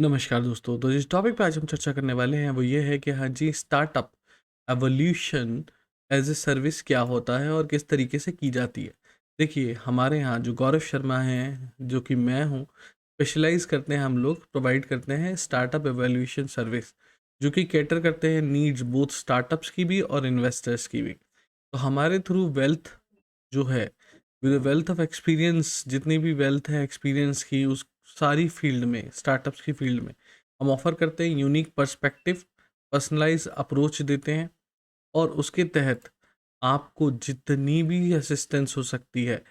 नमस्कार दोस्तों। तो जिस टॉपिक पे आज हम चर्चा करने वाले हैं वो ये है कि हाँ जी, startup evolution as a service क्या होता है और किस तरीके से की जाती है। देखिए, हमारे यहाँ जो गौरव शर्मा हैं, जो कि मैं हूँ, स्पेशलाइज करते हैं, हम लोग प्रोवाइड करते हैं स्टार्टअप एवोल्यूशन सर्विस, जो कि कैटर करते हैं नीड्स बोथ स्टार्टअप्स की भी और इन्वेस्टर्स की भी। तो हमारे थ्रू वेल्थ जो है, विद वेल्थ ऑफ एक्सपीरियंस, जितनी भी वेल्थ है एक्सपीरियंस की, उस सारी फील्ड में, स्टार्टअप्स की फील्ड में हम ऑफर करते हैं यूनिक पर्सपेक्टिव, पर्सनलाइज अप्रोच देते हैं। और उसके तहत आपको जितनी भी असिस्टेंस हो सकती है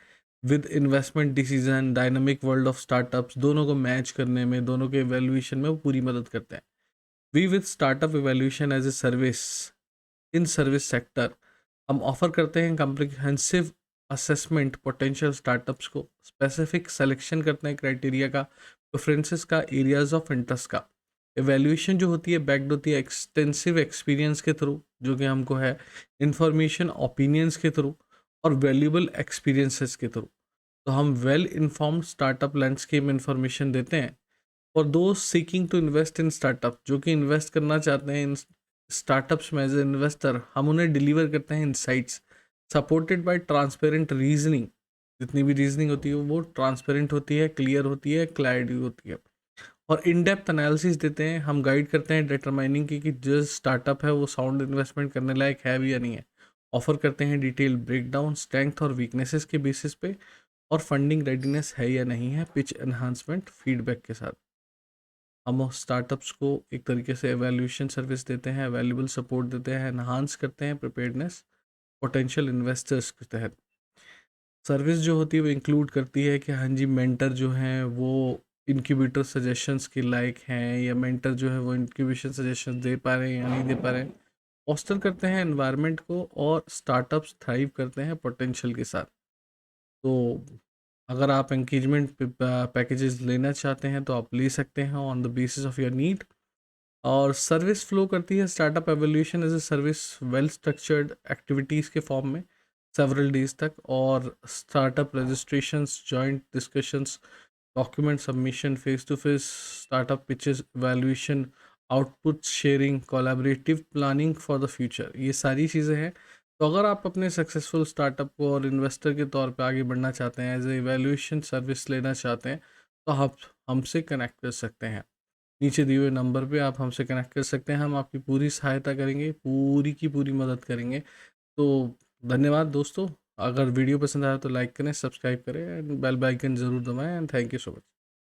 with investment decision, dynamic world of startups, दोनों को मैच करने में, दोनों के एवेल्यूएशन में वो पूरी मदद करते हैं। We with startup evaluation as a service in service sector, हम ऑफर करते हैं कम्प्रिहेंसिव असेसमेंट पोटेंशियल स्टार्टअप्स को, स्पेसिफिक सिलेक्शन करते हैं क्राइटेरिया का, प्रेफरेंसेस का, एरियाज ऑफ इंटरेस्ट का। एवेल्यूएशन जो होती है बैक्ड होती है एक्सटेंसिव एक्सपीरियंस के थ्रू, जो कि हमको है इंफॉर्मेशन ओपिनियंस के थ्रू और वैल्यूबल एक्सपीरियंसेस के थ्रू। तो हम well informed startup landscape information देते हैं और दो seeking to invest in startup, जो कि इन्वेस्ट करना चाहते हैं इन स्टार्टअप्स में एज ए इन्वेस्टर, हम उन्हें डिलीवर करते हैं insights supported by transparent reasoning. जितनी भी रीजनिंग होती है वो ट्रांसपेरेंट होती है, क्लियर होती है, क्लैरिटी होती है। और इन डेप्थ एनालिसिस देते हैं, हम गाइड करते हैं डिटरमाइनिंग की कि जो स्टार्टअप है वो साउंड इन्वेस्टमेंट करने लायक है भी या नहीं है। ऑफर करते हैं डिटेल ब्रेकडाउन स्ट्रेंथ और वीकनेसेस के बेसिस पे, और फंडिंग रेडीनेस है या नहीं है, पिच एनहांसमेंट फीडबैक के साथ। हम स्टार्टअप्स को एक तरीके से एवेल्यूशन सर्विस देते हैं, अवेलेबल सपोर्ट देते हैं, एनहांस करते हैं प्रिपेयर्डनेस पोटेंशियल इन्वेस्टर्स के तहत। सर्विस जो होती है वो इंक्लूड करती है कि हाँ जी, मेंटर जो हैं वो इनक्यूबेटर सजेशंस के लायक हैं, या मेंटर जो है वो इंक्यूबेशन सजेशन दे पा रहे हैं या नहीं दे पा रहे हैं। फोस्टर करते हैं एनवायरनमेंट को और स्टार्टअप्स थ्राइव करते हैं पोटेंशियल के साथ। तो अगर आप एंगेजमेंट पैकेजेस लेना चाहते हैं तो आप ले सकते हैं on the basis of your need. और सर्विस फ्लो करती है startup evolution as a service well structured activities के फॉर्म में सेवरल डेज तक, और startup registrations, joint discussions, document submission, face to face startup pitches, valuation, output sharing, collaborative planning for the future, ये सारी चीज़ें हैं। तो अगर आप अपने सक्सेसफुल स्टार्टअप को और इन्वेस्टर के तौर पे आगे बढ़ना चाहते हैं, एज ए वैल्यूएशन सर्विस लेना चाहते हैं, तो आप हमसे कनेक्ट कर सकते हैं। नीचे दिए हुए नंबर पे आप हमसे कनेक्ट कर सकते हैं, हम आपकी पूरी सहायता करेंगे, पूरी की पूरी मदद करेंगे। तो धन्यवाद दोस्तों। अगर वीडियो पसंद आया तो लाइक करें, सब्सक्राइब करें एंड बेल आइकन ज़रूर दबाएं, and thank you so much.